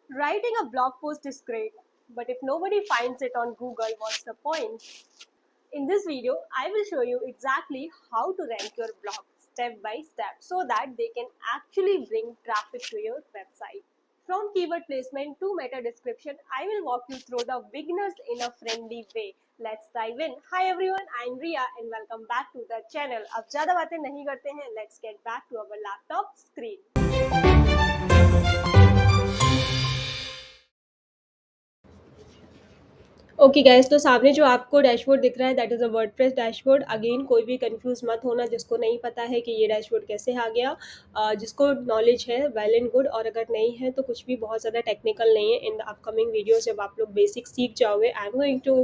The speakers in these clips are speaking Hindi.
Writing a blog post is great, but if nobody finds it on Google, what's the point? In this video, I will show you exactly how to rank your blog step by step so that they can actually bring traffic to your website. From keyword placement to meta description, I will walk you through the beginners in a friendly way. Let's dive in. Hi everyone, I'm Ria and welcome back to the channel. अब ज़्यादा बातें नहीं करते हैं, let's get back to our laptop screen. Okay guys, तो सामने जो आपको डैशबोर्ड दिख रहा है that is a WordPress dashboard. Again कोई भी कंफ्यूज मत होना जिसको नहीं पता है कि ये डैशबोर्ड कैसे आ गया। जिसको नॉलेज है वेल एंड गुड, और अगर नहीं है तो कुछ भी बहुत ज़्यादा टेक्निकल नहीं है। इन द अपकमिंग वीडियोस जब आप लोग बेसिक सीख जाओगे, I am going to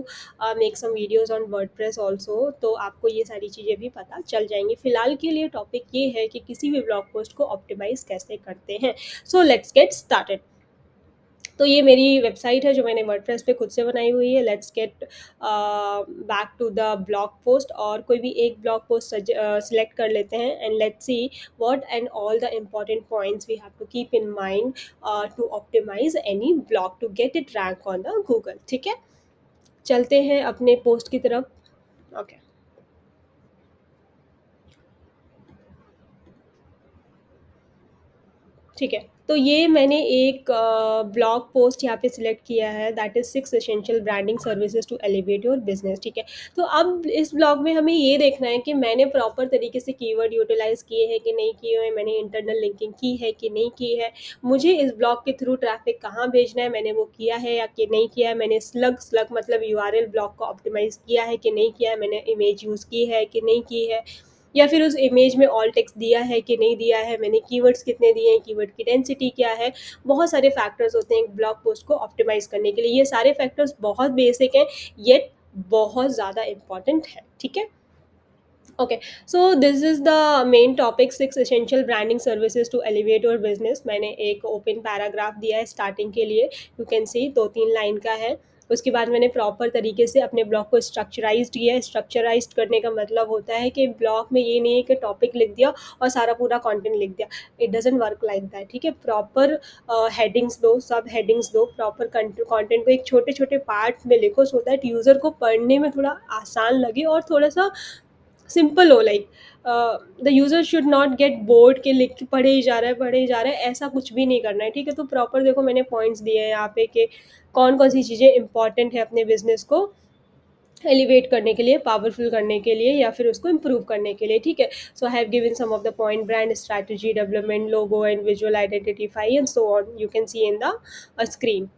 make some videos on WordPress also, तो आपको ये सारी चीज़ें भी पता चल जाएंगी। फिलहाल के लिए टॉपिक ये है कि किसी भी ब्लॉग पोस्ट को ऑप्टिमाइज़ कैसे करते हैं। So let's get started. तो ये मेरी वेबसाइट है जो मैंने वर्डप्रेस पे खुद से बनाई हुई है। Let's get back to the blog post, और कोई भी एक ब्लॉग पोस्ट सिलेक्ट कर लेते हैं and let's see what and all the important points we have to keep in mind to optimise any blog to get it rank on the Google. ठीक है, चलते हैं अपने पोस्ट की तरफ। ओके, ठीक है। तो ये मैंने एक ब्लॉग पोस्ट यहाँ पे सिलेक्ट किया है that is 6 essential branding services to elevate your business. ठीक है, तो अब इस ब्लॉग में हमें ये देखना है कि मैंने प्रॉपर तरीके से कीवर्ड यूटिलाइज़ किए हैं कि नहीं किए हैं, मैंने इंटरनल लिंकिंग की है कि नहीं की है, मुझे इस ब्लॉग के थ्रू ट्रैफिक कहाँ भेजना है, मैंने वो किया है या कि नहीं किया है, मैंने स्लग मतलब यूआरएल ब्लॉग को ऑप्टिमाइज़ किया है कि नहीं किया है, मैंने इमेज यूज़ की है कि नहीं की है, या फिर उस इमेज में ऑल टेक्स्ट दिया है कि नहीं दिया है, मैंने कीवर्ड्स कितने दिए हैं, कीवर्ड की डेंसिटी क्या है। बहुत सारे फैक्टर्स होते हैं एक ब्लॉग पोस्ट को ऑप्टिमाइज़ करने के लिए। ये सारे फैक्टर्स बहुत बेसिक हैं, येट बहुत ज़्यादा इम्पॉर्टेंट है। ठीक है, okay. So this is the main topic, 6 essential branding services to elevate your business. मैंने एक ओपन पैराग्राफ दिया है स्टार्टिंग के लिए, यू कैन सी 2-3 लाइन का है। उसके बाद मैंने प्रॉपर तरीके से अपने ब्लॉग को स्ट्रक्चराइज्ड किया है। स्ट्रक्चराइज्ड करने का मतलब होता है कि ब्लॉग में ये नहीं है कि टॉपिक लिख दिया और सारा पूरा कंटेंट लिख दिया। It doesn't work like that. ठीक है, प्रॉपर हेडिंग्स दो, सब हेडिंग्स दो, प्रॉपर कंटेंट को एक छोटे छोटे पार्ट में लिखो सो दैट यूज़र को पढ़ने में थोड़ा आसान लगे और थोड़ा सा सिंपल हो। Like the user should not get bored के लिख के पढ़े ही जा रहा है पढ़े ही जा रहा है, ऐसा कुछ भी नहीं करना है। ठीक है, तो प्रॉपर देखो मैंने पॉइंट्स दिए हैं यहाँ पे कि कौन कौन सी चीज़ें इंपॉर्टेंट है अपने बिजनेस को एलिवेट करने के लिए, पावरफुल करने के लिए, या फिर उसको इम्प्रूव करने के लिए। ठीक है, so I have given some of the point: brand strategy, development, logo and visual identify and so on, you can see in the screen.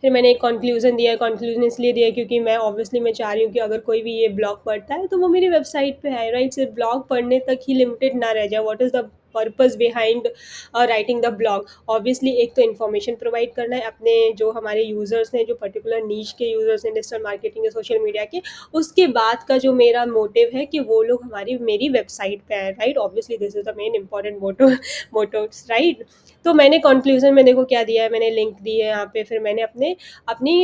फिर मैंने एक कंक्लूजन दिया है। कंक्लूजन इसलिए दिया है क्योंकि मैं ऑब्वियसली मैं चाह रही हूँ कि अगर कोई भी ये ब्लॉग पढ़ता है तो वो मेरी वेबसाइट पे है, राइट। सिर्फ ब्लॉग पढ़ने तक ही लिमिटेड ना रह जाए। What is the purpose behind writing the blog? Obviously एक तो इन्फॉर्मेशन प्रोवाइड करना है अपने जो हमारे यूज़र्स हैं, जो पर्टिकुलर नीश के यूज़र्स हैं डिजिटल मार्केटिंग या सोशल मीडिया के। उसके बाद का जो मेरा मोटिव है कि वो लोग हमारी मेरी वेबसाइट पे आए, right. Obviously this is the main important mottos, right. तो मैंने कंक्लूजन में देखो क्या दिया है, मैंने लिंक दी है यहाँ पे, फिर मैंने अपनी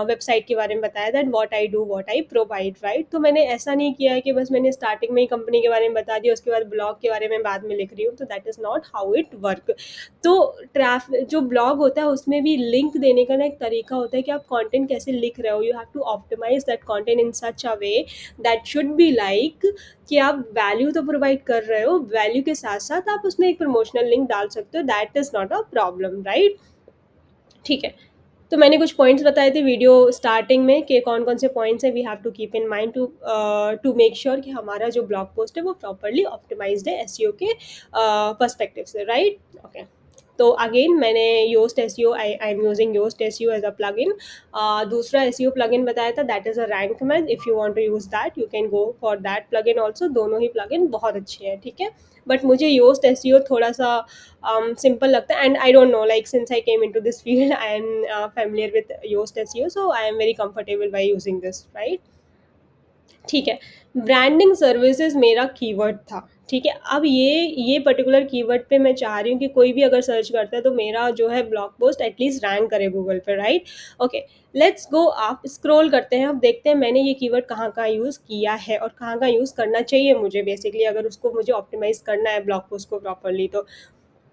वेबसाइट के बारे में बताया that what I do what I provide, right. तो मैंने ऐसा नहीं किया है कि बस मैंने स्टार्टिंग में ही कंपनी के बारे में बता दिया, उसके बाद ब्लॉग के बारे में बाद में लिख रही हूँ, तो that is not how it work. तो जो ब्लॉग होता है उसमें भी लिंक देने का ना एक तरीका होता है कि आप कंटेंट कैसे लिख रहे हो। You have to optimise that content in such a way that should be like कि आप वैल्यू तो प्रोवाइड कर रहे हो, वैल्यू के साथ साथ आप उसमें एक प्रमोशनल लिंक डाल सकते हो, that is not a problem, right. ठीक है, तो मैंने कुछ पॉइंट्स बताए थे वीडियो स्टार्टिंग में कि कौन कौन से पॉइंट्स हैं we have to keep in mind to make sure कि हमारा जो ब्लॉग पोस्ट है वो प्रॉपरली ऑप्टिमाइज्ड है एसईओ के पर्सपेक्टिव से, राइट। ओके, तो अगेन मैंने Yoast SEO, I am using Yoast SEO as a plugin. दूसरा एसईओ प्लगइन बताया था that is a Rank Math. If you want to use that you can go for that plugin also. दोनों ही प्लगइन बहुत अच्छे हैं, ठीक है। बट मुझे योस्ट एसईओ थोड़ा सा simple लगता है, and I don't know, like since I came into this field I am familiar with Yoast SEO, so I am very comfortable by using this, right। ठीक है, ब्रांडिंग सर्विसेज मेरा कीवर्ड था। ठीक है, अब ये पर्टिकुलर कीवर्ड पे मैं चाह रही हूँ कि कोई भी अगर सर्च करता है तो मेरा जो है ब्लॉग पोस्ट एटलीस्ट रैंक करे गूगल पे, राइट। ओके, लेट्स गो, आप स्क्रॉल करते हैं, अब देखते हैं मैंने ये कीवर्ड कहाँ कहाँ यूज़ किया है और कहाँ कहाँ यूज़ करना चाहिए मुझे बेसिकली, अगर उसको मुझे ऑप्टिमाइज़ करना है ब्लॉग पोस्ट को प्रॉपरली। तो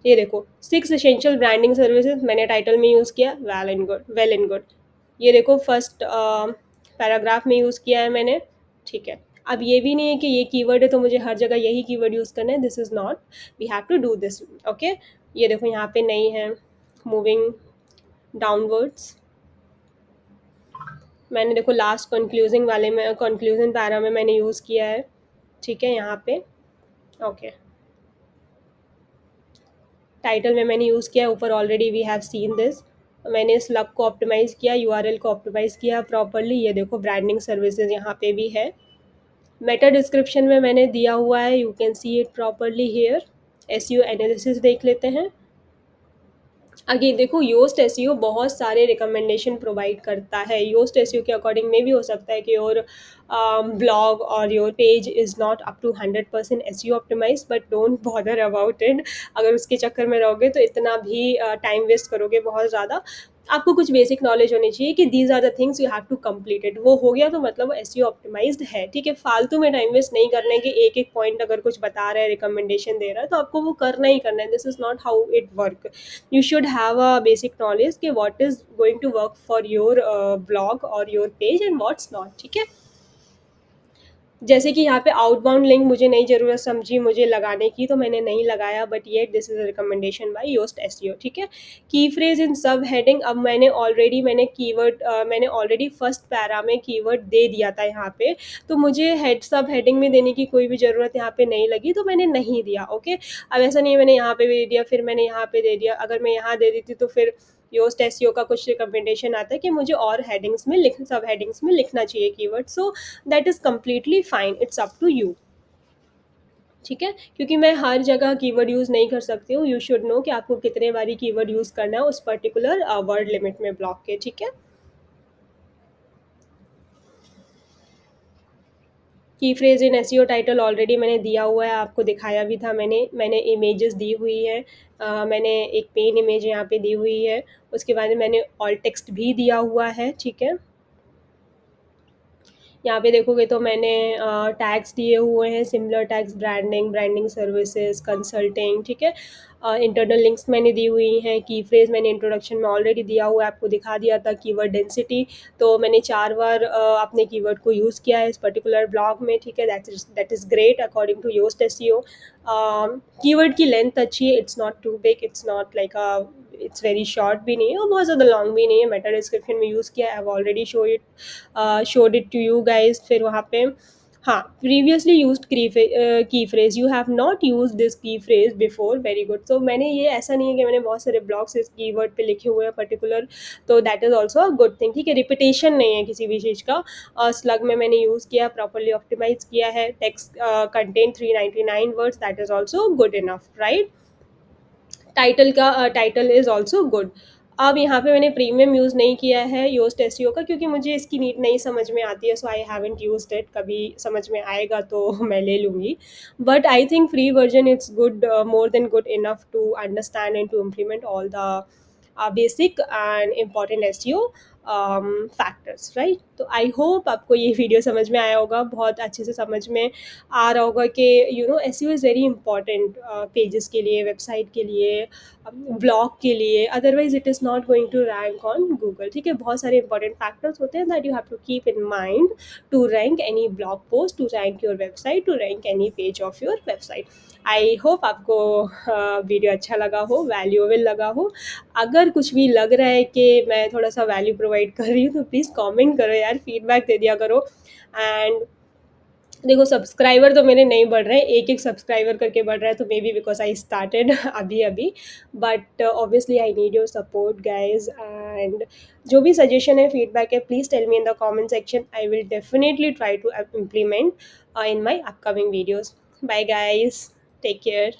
ये देखो 6 एसेंशियल ब्रांडिंग सर्विसेज मैंने टाइटल में यूज़ किया, well and good, well and good. ये देखो फर्स्ट पैराग्राफ में यूज़ किया है मैंने, ठीक है। अब ये भी नहीं है कि ये कीवर्ड है तो मुझे हर जगह यही कीवर्ड यूज़ करना है, this is not, we have to do this, okay. ये देखो यहाँ पे नहीं है, मूविंग डाउनवर्ड्स, मैंने देखो लास्ट कंक्लूजिंग वाले में, कंक्लूजन पैरा में मैंने यूज़ किया है, ठीक है, यहाँ पे, ओके। टाइटल में मैंने यूज़ किया है, ऊपर already we have seen this. मैंने स्लग को ऑप्टिमाइज़ किया, यूआरएल को ऑप्टिमाइज़ किया प्रॉपर्ली, ये देखो ब्रांडिंग सर्विसेज यहाँ पे भी है। मेटा डिस्क्रिप्शन में मैंने दिया हुआ है, you can see it properly here. SEO analysis देख लेते हैं। अगेन देखो योस्ट एसईओ बहुत सारे रिकमेंडेशन प्रोवाइड करता है। योस्ट एसईओ के अकॉर्डिंग में भी हो सकता है कि योर ब्लॉग और your page is not up to 100% SEO optimise, but don't bother about it. अगर उसके चक्कर में रहोगे तो इतना भी टाइम वेस्ट करोगे बहुत ज़्यादा। आपको कुछ बेसिक नॉलेज होनी चाहिए कि these are the things you have to complete it, वो हो गया तो मतलब एसईओ ऑप्टिमाइज्ड है, ठीक है। फालतू में टाइम वेस्ट नहीं करना है कि एक एक पॉइंट अगर कुछ बता रहा है, रिकमेंडेशन दे रहा है, तो आपको वो करना ही करना है। This is not how it work. You should have a basic knowledge कि what is going to work for your blog और your page and what's not, ठीक है। जैसे कि यहाँ पे आउटबाउंड लिंक मुझे नहीं ज़रूरत समझी मुझे लगाने की, तो मैंने नहीं लगाया, बट ये this is a recommendation by Yoast SEO, ठीक है। की फ्रेज इन सब हेडिंग, अब मैंने कीवर्ड मैंने ऑलरेडी फर्स्ट पैरा में कीवर्ड दे दिया था यहाँ पे, तो मुझे हेड सब हेडिंग में देने की कोई भी ज़रूरत यहाँ पे नहीं लगी, तो मैंने नहीं दिया, ओके। अब ऐसा नहीं है मैंने यहाँ पे भी दे दिया, फिर मैंने यहाँ पे दे दिया, अगर मैं यहाँ दे देती तो फिर योस्ट एसईओ का कुछ रिकमेंडेशन आता है कि मुझे और हेडिंग्स में सब हेडिंग्स में लिखना चाहिए keyword, so that is completely fine, it's up to you, ठीक है। क्योंकि मैं हर जगह कीवर्ड यूज़ नहीं कर सकती हूँ, यू शुड नो कि आपको कितने बारी कीवर्ड यूज़ करना है उस पर्टिकुलर वर्ड लिमिट में ब्लॉक के, ठीक है। की phrase in SEO title already मैंने दिया हुआ है, आपको दिखाया भी था मैंने इमेजेस दी हुई है, मैंने एक पेन इमेज यहाँ पे दी हुई है, उसके बाद में मैंने ऑल टेक्स्ट भी दिया हुआ है, ठीक है। यहाँ पे देखोगे तो मैंने टैग्स दिए हुए हैं, similar tags, branding, branding services, consulting, ठीक है। इंटरनल लिंक्स मैंने दी हुई हैं, की फ्रेज मैंने इंट्रोडक्शन में ऑलरेडी दिया हुआ है, आपको दिखा दिया था। कीवर्ड डेंसिटी, तो मैंने 4 बार अपने कीवर्ड को यूज़ किया है इस पर्टिकुलर ब्लॉग में, ठीक है। That is great according to Yoast SEO. Keyword की लेंथ अच्छी है, it's not too big, it's not like it's very short भी नहीं है और बहुत ज़्यादा लॉन्ग भी नहीं है। मेटा डिस्क्रिप्शन में यूज़ किया है, I have already showed it to you guys। फिर वहाँ पे हाँ, प्रीवियसली यूज्ड की phrase, you have not use this की फ्रेज बिफोर, वेरी गुड। तो मैंने ये ऐसा नहीं है कि मैंने बहुत सारे ब्लॉग्स इस कीवर्ड पे लिखे हुए हैं पर्टिकुलर, तो that is also a good thing, ठीक है। रिपीटेशन नहीं है किसी भी चीज़ का। स्लग में मैंने यूज़ किया, प्रॉपरली ऑप्टिमाइज किया है, text content 399 words, that is also good enough, right. Title is also good. अब यहाँ पे मैंने प्रीमियम यूज़ नहीं किया है योस्ट एसईओ का, क्योंकि मुझे इसकी नीड नहीं समझ में आती है, so I haven't used it. कभी समझ में आएगा तो मैं ले लूँगी, but I think free version it's good, more than good enough to understand and to implement all the basic and important SEO factors, right. तो आई होप आपको ये वीडियो समझ में आया होगा, बहुत अच्छे से समझ में आ रहा होगा कि you know SEO is very important pages के लिए, वेबसाइट के लिए, ब्लॉग के लिए, otherwise it is not going to rank on Google, ठीक है। बहुत सारे इंपॉर्टेंट फैक्टर्स होते हैं that you have to keep in mind to rank any blog post, to rank your website, to rank any page of your website. I hope आपको वीडियो अच्छा लगा हो, वैल्यूएबल लगा हो। अगर कुछ भी लग रहा है कि मैं थोड़ा सा वैल्यू प्रोवाइड कर रही हूँ तो प्लीज़ कमेंट करो यार, फीडबैक दे दिया करो। एंड देखो सब्सक्राइबर तो मेरे नहीं बढ़ रहे हैं, एक-एक सब्सक्राइबर करके बढ़ रहा है, तो maybe because I started अभी-अभी, but obviously I need your support guys. And जो भी सजेशन है, फीडबैक है, please tell me in the comment section, I will definitely try to implement in my upcoming videos. Bye guys, take care.